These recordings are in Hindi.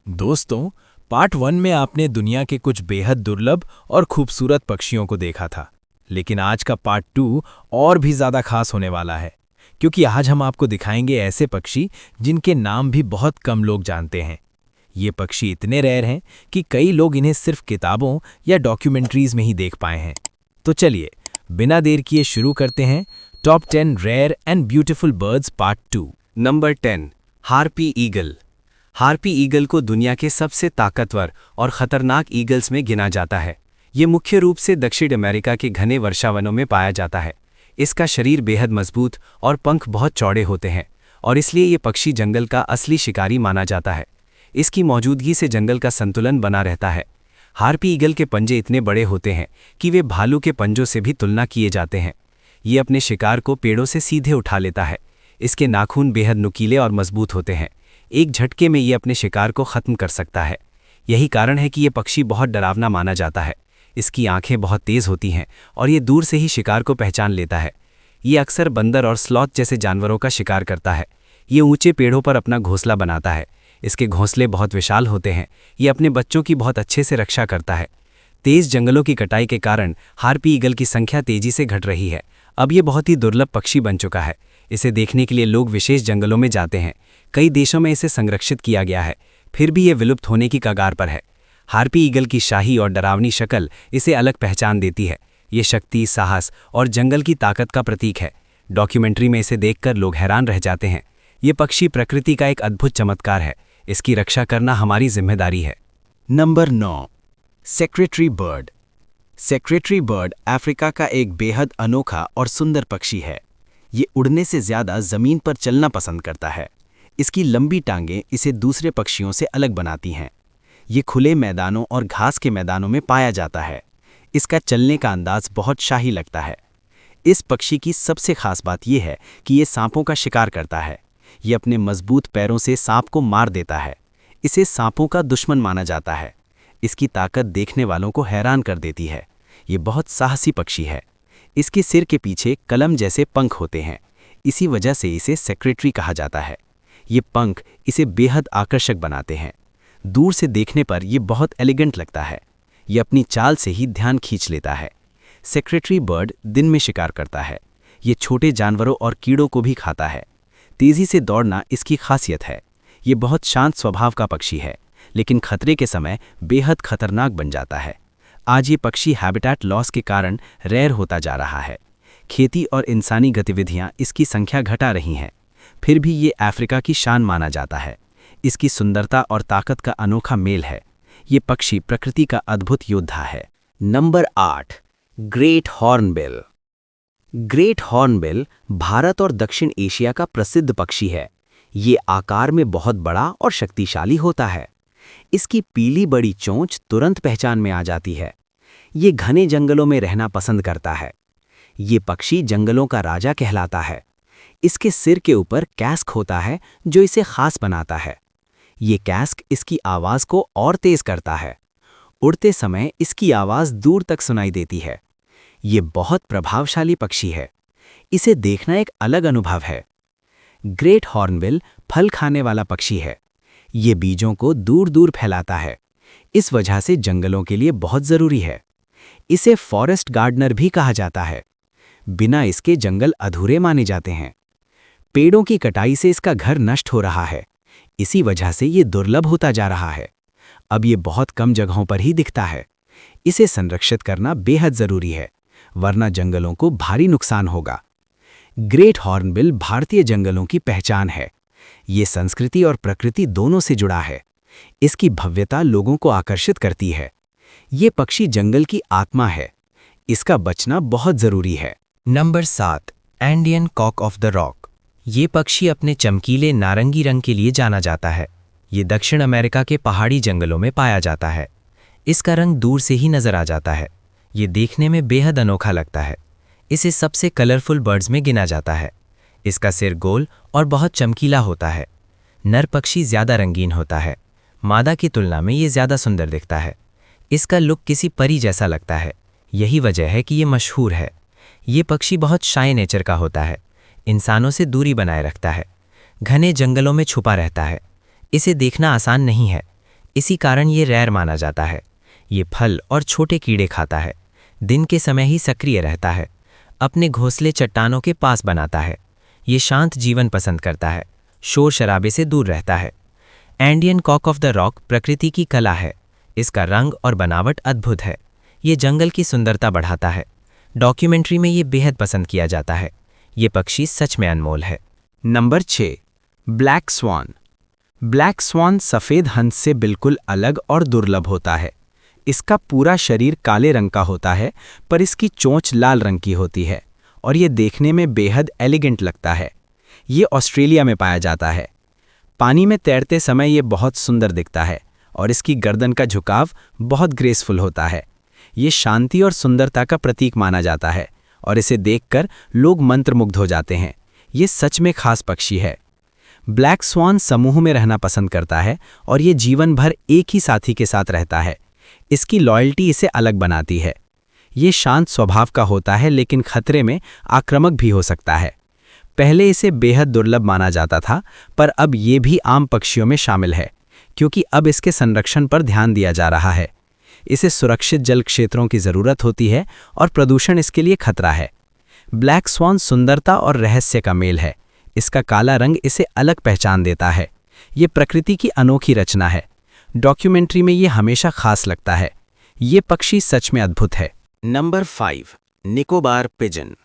दोस्तों, पार्ट 1 में आपने दुनिया के कुछ बेहद दुर्लभ और खूबसूरत पक्षियों को देखा था। लेकिन आज का पार्ट 2 और भी ज़्यादा खास होने वाला है, क्योंकि आज हम आपको दिखाएंगे ऐसे पक्षी जिनके नाम भी बहुत कम लोग जानते हैं। ये पक्षी इतने रेयर हैं कि कई लोग इन्हें सिर्फ किताबों या डॉक्यूमेंट्रीज में ही देख पाए हैं। तो चलिए, बिना देर किए शुरू करते हैं top 10 rare and beautiful birds part 2। Number 10 harpy eagle. Harpy eagle को दुनिया के सबसे ताकतवर और खतरनाक ईगल्स में गिना जाता है। ये मुख्य रूप से दक्षिण अमेरिका के घने वर्षावनों में पाया जाता है। इसका शरीर बेहद मजबूत और पंख बहुत चौड़े होते हैं और इसलिए ये पक्षी जंगल का असली शिकारी माना जाता है। इसकी मौजूदगी से जंगल का संतुलन बना रहता है। हार्पी ईगल के पंजे इतने बड़े होते हैं कि वे भालू के पंजों से भी तुलना किए जाते हैं। ये अपने शिकार को पेड़ों से सीधे उठा लेता है। इसके नाखून बेहद नुकीले और मजबूत होते हैं। एक झटके में ये अपने शिकार को खत्म कर सकता है। यही कारण है कि ये पक्षी बहुत डरावना माना जाता है। इसकी आंखें बहुत तेज होती हैं और ये दूर से ही शिकार को पहचान लेता है। ये अक्सर बंदर और स्लॉथ जैसे जानवरों का शिकार करता है। ये ऊंचे पेड़ों पर अपना घोंसला बनाता है। इसके घोंसले बहुत विशाल होते हैं। ये अपने बच्चों की बहुत अच्छे से रक्षा करता है। तेज जंगलों की कटाई के कारण हार्पी ईगल की संख्या तेजी से घट रही है। अब ये बहुत ही दुर्लभ पक्षी बन चुका है। इसे देखने के लिए लोग विशेष जंगलों में जाते हैं। कई देशों में इसे संरक्षित किया गया है, फिर भी ये विलुप्त होने की कगार पर है। हार्पी ईगल की शाही और डरावनी शक्ल इसे अलग पहचान देती है। ये शक्ति, साहस और जंगल की ताकत का प्रतीक है। डॉक्यूमेंट्री में इसे देखकर लोग हैरान रह जाते हैं। ये पक्षी प्रकृति का एक अद्भुत चमत्कार है। इसकी रक्षा करना हमारी जिम्मेदारी है। Number 9 secretary bird. Secretary bird Africa का एक बेहद अनोखा और सुंदर पक्षी है। ये उड़ने से ज़्यादा ज़मीन पर चलना पसंद करता है। इसकी लंबी टांगें इसे दूसरे पक्षियों से अलग बनाती हैं। ये खुले मैदानों और घास के मैदानों में पाया जाता है। इसका चलने का अंदाज बहुत शाही लगता है। इस पक्षी की सबसे खास बात यह है कि ये सांपों का शिकार करता है। ये अपने मजबूत पैरों से सांप को मार देता है। इसे सांपों का दुश्मन माना जाता है। इसकी ताकत देखने वालों को हैरान कर देती है। ये बहुत साहसी पक्षी है। इसके सिर के पीछे कलम जैसे पंख होते हैं। इसी वजह से इसे सेक्रेटरी कहा जाता है। ये पंख इसे बेहद आकर्षक बनाते हैं। दूर से देखने पर यह बहुत एलिगेंट लगता है। ये अपनी चाल से ही ध्यान खींच लेता है। सेक्रेटरी बर्ड दिन में शिकार करता है। ये छोटे जानवरों और कीड़ों को भी खाता है। तेजी से दौड़ना इसकी खासियत है। ये बहुत शांत स्वभाव का पक्षी है, लेकिन खतरे के समय बेहद खतरनाक बन जाता है। आज ये पक्षी हैबिटेट लॉस के कारण रेयर होता जा रहा है। खेती और इंसानी गतिविधियां इसकी संख्या घटा रही हैं। फिर भी ये अफ्रीका की शान माना जाता है। इसकी सुंदरता और ताकत का अनोखा मेल है। ये पक्षी प्रकृति का अद्भुत योद्धा है। Number 8 great hornbill. Great hornbill Bharat और दक्षिण एशिया का प्रसिद्ध पक्षी है। ये आकार में बहुत बड़ा और शक्तिशाली होता है। इसकी पीली बड़ी चोंच तुरंत पहचान में आ जाती है। ये घने जंगलों में रहना पसंद करता है। ये पक्षी जंगलों का राजा कहलाता है। इसके सिर के ऊपर कैस्क होता है जो इसे खास बनाता है। ये कैस्क इसकी आवाज़ को और तेज करता है। उड़ते समय इसकी आवाज़ दूर तक सुनाई देती है। ये बहुत प्रभावशाली पक्षी है। इसे देखना एक अलग अनुभव है। ग्रेट हॉर्नबिल फल खाने वाला पक्षी है। ये बीजों को दूर दूर फैलाता है। इस वजह से जंगलों के लिए बहुत ज़रूरी है। इसे फॉरेस्ट गार्डनर भी कहा जाता है। बिना इसके जंगल अधूरे माने जाते हैं। पेड़ों की कटाई से इसका घर नष्ट हो रहा है। इसी वजह से ये दुर्लभ होता जा रहा है। अब ये बहुत कम जगहों पर ही दिखता है। इसे संरक्षित करना बेहद ज़रूरी है, वरना जंगलों को भारी नुकसान होगा। ग्रेट हॉर्नबिल भारतीय जंगलों की पहचान है। ये संस्कृति और प्रकृति दोनों से जुड़ा है। इसकी भव्यता लोगों को आकर्षित करती है। ये पक्षी जंगल की आत्मा है। इसका बचना बहुत ज़रूरी है। Number 7 Andean cock of the rock. ये पक्षी अपने चमकीले नारंगी रंग के लिए जाना जाता है। ये दक्षिण अमेरिका के पहाड़ी जंगलों में पाया जाता है। इसका रंग दूर से ही नजर आ जाता है। ये देखने में बेहद अनोखा लगता है। इसे सबसे कलरफुल बर्ड्स में गिना जाता है। इसका सिर गोल और बहुत चमकीला होता है। नर पक्षी ज़्यादा रंगीन होता है। मादा की तुलना में ये ज़्यादा सुंदर दिखता है। इसका लुक किसी परी जैसा लगता है। यही वजह है कि ये मशहूर है। ये पक्षी बहुत शाय नेचर का होता है। इंसानों से दूरी बनाए रखता है। घने जंगलों में छुपा रहता है। इसे देखना आसान नहीं है। इसी कारण ये रेयर माना जाता है। ये फल और छोटे कीड़े खाता है। दिन के समय ही सक्रिय रहता है। अपने घोंसले चट्टानों के पास बनाता है। ये शांत जीवन पसंद करता है। शोर शराबे से दूर रहता है। Andean cock of the rock प्रकृति की कला है। इसका रंग और बनावट अद्भुत है। ये जंगल की सुंदरता बढ़ाता है। डॉक्यूमेंट्री में ये बेहद पसंद किया जाता है। ये पक्षी सच में अनमोल है। Number 6, black swan. Black swan सफ़ेद हंस से बिल्कुल अलग और दुर्लभ होता है। इसका पूरा शरीर काले रंग का होता है, पर इसकी चोंच लाल रंग की होती है और ये देखने में बेहद एलिगेंट लगता है। ये ऑस्ट्रेलिया में पाया जाता है। पानी में तैरते समय ये बहुत सुंदर दिखता है और इसकी गर्दन का झुकाव बहुत ग्रेसफुल होता है। ये शांति और सुंदरता का प्रतीक माना जाता है और इसे देखकर लोग मंत्रमुग्ध हो जाते हैं। ये सच में खास पक्षी है। ब्लैक स्वान समूह में रहना पसंद करता है और ये जीवन भर एक ही साथी के साथ रहता है। इसकी लॉयल्टी इसे अलग बनाती है। ये शांत स्वभाव का होता है, लेकिन खतरे में आक्रामक भी हो सकता है। पहले इसे बेहद दुर्लभ माना जाता था, पर अब ये भी आम पक्षियों में शामिल है, क्योंकि अब इसके संरक्षण पर ध्यान दिया जा रहा है। इसे सुरक्षित जल क्षेत्रों की ज़रूरत होती है और प्रदूषण इसके लिए खतरा है। ब्लैक स्वान सुंदरता और रहस्य का मेल है। इसका काला रंग इसे अलग पहचान देता है। ये प्रकृति की अनोखी रचना है। डॉक्यूमेंट्री में ये हमेशा खास लगता है। ये पक्षी सच में अद्भुत है। Number 5, Nicobar pigeon.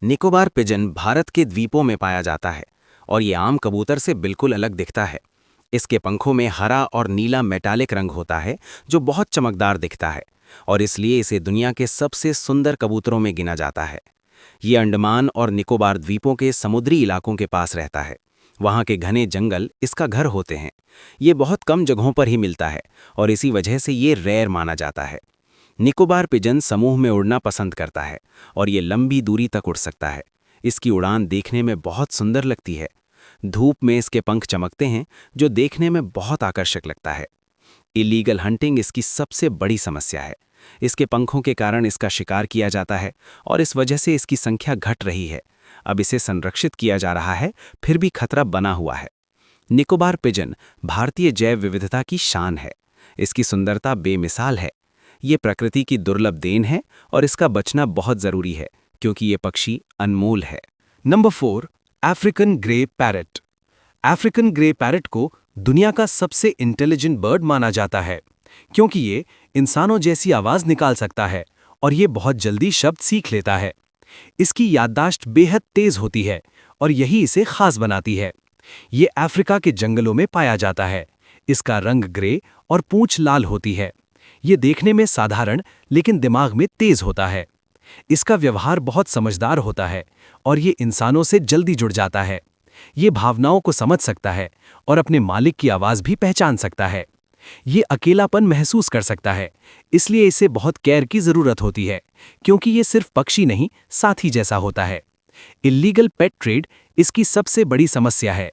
Nicobar pigeon Bharat के द्वीपों में पाया जाता है और ये आम कबूतर से बिल्कुल अलग दिखता है। इसके पंखों में हरा और नीला मेटालिक रंग होता है जो बहुत चमकदार दिखता है और इसलिए इसे दुनिया के सबसे सुंदर कबूतरों में गिना जाता है। ये अंडमान और निकोबार द्वीपों के समुद्री इलाकों के पास रहता है। वहाँ के घने जंगल इसका घर होते हैं। ये बहुत कम जगहों पर ही मिलता है और इसी वजह से ये रेयर माना जाता है। निकोबार पिजन समूह में उड़ना पसंद करता है और ये लंबी दूरी तक उड़ सकता है। इसकी उड़ान देखने में बहुत सुंदर लगती है। धूप में इसके पंख चमकते हैं जो देखने में बहुत आकर्षक लगता है। इलीगल हंटिंग इसकी सबसे बड़ी समस्या है। इसके पंखों के कारण इसका शिकार किया जाता है और इस वजह से इसकी संख्या घट रही है। अब इसे संरक्षित किया जा रहा है, फिर भी खतरा बना हुआ है। निकोबार पिजन भारतीय जैव विविधता की शान है। इसकी सुंदरता बेमिसाल है। ये प्रकृति की दुर्लभ देन है और इसका बचना बहुत ज़रूरी है, क्योंकि ये पक्षी अनमोल है। Number 4, African grey parrot. African grey parrot को दुनिया का सबसे इंटेलिजेंट बर्ड माना जाता है, क्योंकि ये इंसानों जैसी आवाज़ निकाल सकता है और ये बहुत जल्दी शब्द सीख लेता है। इसकी याददाश्त बेहद तेज होती है और यही इसे खास बनाती है। ये अफ्रीका के जंगलों में पाया जाता है। इसका रंग ग्रे और पूंछ लाल होती है। ये देखने में साधारण लेकिन दिमाग में तेज होता है। इसका व्यवहार बहुत समझदार होता है और ये इंसानों से जल्दी जुड़ जाता है। ये भावनाओं को समझ सकता है और अपने मालिक की आवाज़ भी पहचान सकता है। ये अकेलापन महसूस कर सकता है, इसलिए इसे बहुत केयर की ज़रूरत होती है, क्योंकि ये सिर्फ पक्षी नहीं, साथी जैसा होता है। इल्लीगल पेट ट्रेड इसकी सबसे बड़ी समस्या है।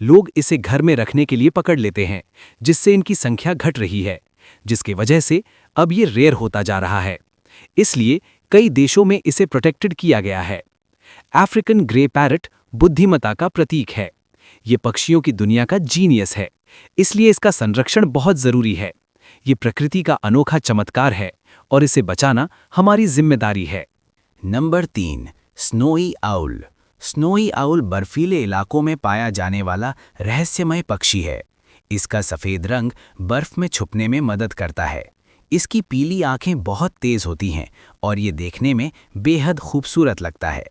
लोग इसे घर में रखने के लिए पकड़ लेते हैं, जिससे इनकी संख्या घट रही है, जिसकी वजह से अब ये रेयर होता जा रहा है। इसलिए कई देशों में इसे प्रोटेक्टेड किया गया है। अफ्रीकन ग्रे पैरट बुद्धिमत्ता का प्रतीक है। ये पक्षियों की दुनिया का जीनियस है, इसलिए इसका संरक्षण बहुत ज़रूरी है। ये प्रकृति का अनोखा चमत्कार है और इसे बचाना हमारी जिम्मेदारी है। Number 3, snowy owl. Snowy owl बर्फीले इलाकों में पाया जाने वाला रहस्यमय पक्षी है। इसका सफ़ेद रंग बर्फ में छुपने में मदद करता है। इसकी पीली आंखें बहुत तेज़ होती हैं और ये देखने में बेहद खूबसूरत लगता है।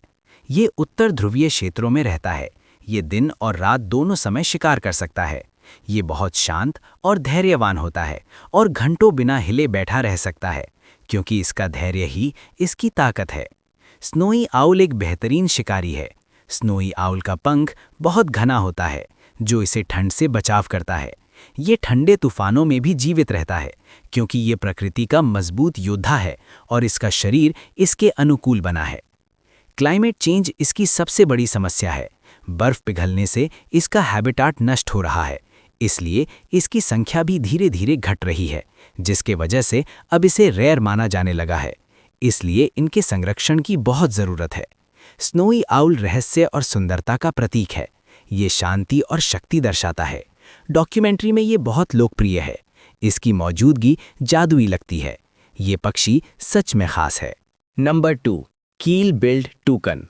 ये उत्तर ध्रुवीय क्षेत्रों में रहता है। ये दिन और रात दोनों समय शिकार कर सकता है। ये बहुत शांत और धैर्यवान होता है और घंटों बिना हिले बैठा रह सकता है, क्योंकि इसका धैर्य ही इसकी ताकत है। स्नोई आउल एक बेहतरीन शिकारी है। स्नोई आउल का पंख बहुत घना होता है, जो इसे ठंड से बचाव करता है। ये ठंडे तूफानों में भी जीवित रहता है, क्योंकि ये प्रकृति का मजबूत योद्धा है और इसका शरीर इसके अनुकूल बना है। क्लाइमेट चेंज इसकी सबसे बड़ी समस्या है। बर्फ पिघलने से इसका हैबिटाट नष्ट हो रहा है, इसलिए इसकी संख्या भी धीरे धीरे घट रही है, जिसके वजह से अब इसे रेयर माना जाने लगा है। इसलिए इनके संरक्षण की बहुत ज़रूरत है। स्नोई आउल रहस्य और सुंदरता का प्रतीक है। ये शांति और शक्ति दर्शाता है। डॉक्यूमेंट्री में ये बहुत लोकप्रिय है। इसकी मौजूदगी जादुई लगती है। ये पक्षी सच में खास है। नंबर 2, कील बिल्ड टूकन।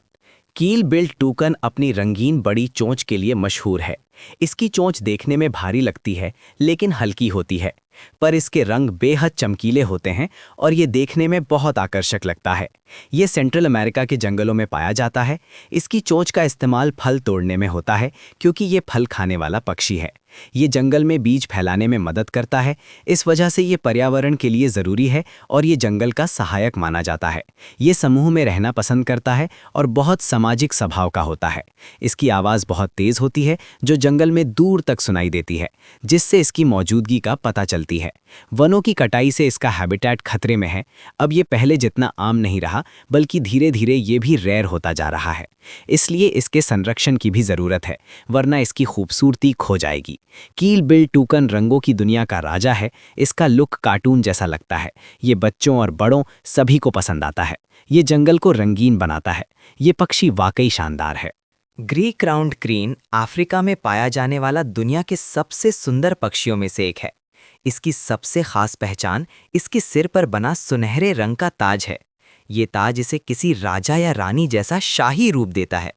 कील बिल्ड टूकन अपनी रंगीन बड़ी चोंच के लिए मशहूर है। इसकी चोंच देखने में भारी लगती है लेकिन हल्की होती है, पर इसके रंग बेहद चमकीले होते हैं और ये देखने में बहुत आकर्षक लगता है। ये सेंट्रल अमेरिका के जंगलों में पाया जाता है। इसकी चोंच का इस्तेमाल फल तोड़ने में होता है क्योंकि ये फल खाने वाला पक्षी है। ये जंगल में बीज फैलाने में मदद करता है, इस वजह से ये पर्यावरण के लिए ज़रूरी है और ये जंगल का सहायक माना जाता है। ये समूह में रहना पसंद करता है और बहुत सामाजिक स्वभाव का होता है। इसकी आवाज़ बहुत तेज़ होती है जो जंगल में दूर तक सुनाई देती है, जिससे इसकी मौजूदगी का पता चलती है। वनों की कटाई से इसका हैबिटेट खतरे में है। अब ये पहले जितना आम नहीं रहा, बल्कि धीरे धीरे ये भी रेयर होता जा रहा है। इसलिए इसके संरक्षण की भी ज़रूरत है, वरना इसकी खूबसूरती खो जाएगी। कील बिल्ड टूकन रंगों की दुनिया का राजा है। इसका लुक कार्टून जैसा लगता है। ये बच्चों और बड़ों सभी को पसंद आता है। ये जंगल को रंगीन बनाता है। ये पक्षी वाकई शानदार है। ग्रे क्राउन्ड क्रेन अफ्रीका में पाया जाने वाला दुनिया के सबसे सुंदर पक्षियों में से एक है। इसकी सबसे खास पहचान इसके सिर पर बना सुनहरे रंग का ताज है। ये ताज इसे किसी राजा या रानी जैसा शाही रूप देता है।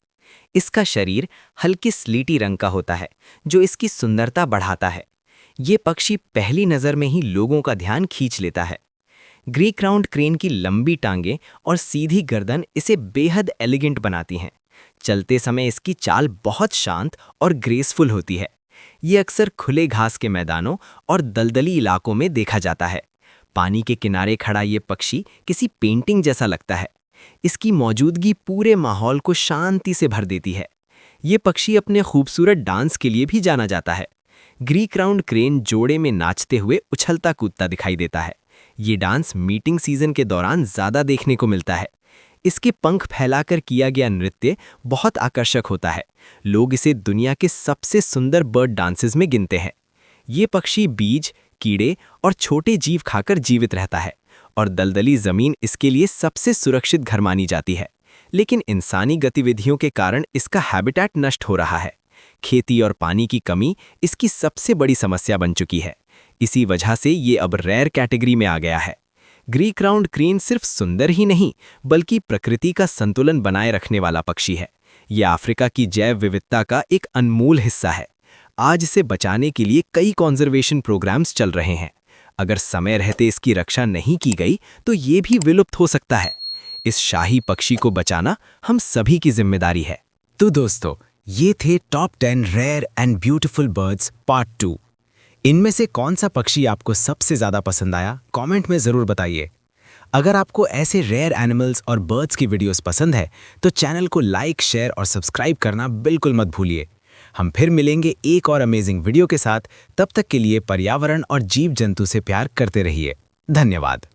इसका शरीर हल्के स्लेटी रंग का होता है जो इसकी सुंदरता बढ़ाता है। ये पक्षी पहली नज़र में ही लोगों का ध्यान खींच लेता है। ग्रे क्राउन्ड क्रेन की लंबी टांगें और सीधी गर्दन इसे बेहद एलिगेंट बनाती हैं। चलते समय इसकी चाल बहुत शांत और ग्रेसफुल होती है। ये अक्सर खुले घास के मैदानों और दलदली इलाकों में देखा जाता है। पानी के किनारे खड़ा ये पक्षी किसी पेंटिंग जैसा लगता है। इसकी मौजूदगी पूरे माहौल को शांति से भर देती है। ये पक्षी अपने खूबसूरत डांस के लिए भी जाना जाता है। ग्रे क्राउन्ड क्रेन जोड़े में नाचते हुए उछलता कूदता दिखाई देता है। ये डांस मीटिंग सीजन के दौरान ज़्यादा देखने को मिलता है। इसके पंख फैलाकर किया गया नृत्य बहुत आकर्षक होता है। लोग इसे दुनिया के सबसे सुंदर बर्ड डांसेस में गिनते हैं। ये पक्षी बीज, कीड़े और छोटे जीव खाकर जीवित रहता है और दलदली ज़मीन इसके लिए सबसे सुरक्षित घर मानी जाती है। लेकिन इंसानी गतिविधियों के कारण इसका हैबिटेट नष्ट हो रहा है। खेती और पानी की कमी इसकी सबसे बड़ी समस्या बन चुकी है। इसी वजह से ये अब रेयर कैटेगरी में आ गया है। ग्रे क्राउन्ड क्रेन सिर्फ सुंदर ही नहीं, बल्कि प्रकृति का संतुलन बनाए रखने वाला पक्षी है। यह अफ्रीका की जैव विविधता का एक अनमोल हिस्सा है। आज इसे बचाने के लिए कई कॉन्जर्वेशन प्रोग्राम्स चल रहे हैं। अगर समय रहते इसकी रक्षा नहीं की गई तो ये भी विलुप्त हो सकता है। इस शाही पक्षी को बचाना हम सभी की जिम्मेदारी है। तो दोस्तों, ये थे top 10 rare and beautiful birds part 2। इनमें से कौन सा पक्षी आपको सबसे ज़्यादा पसंद आया, कमेंट में ज़रूर बताइए। अगर आपको ऐसे रेयर एनिमल्स और बर्ड्स की वीडियोस पसंद है तो चैनल को लाइक, शेयर और सब्सक्राइब करना बिल्कुल मत भूलिए। हम फिर मिलेंगे एक और अमेजिंग वीडियो के साथ। तब तक के लिए पर्यावरण और जीव जंतु से प्यार करते रहिए। धन्यवाद।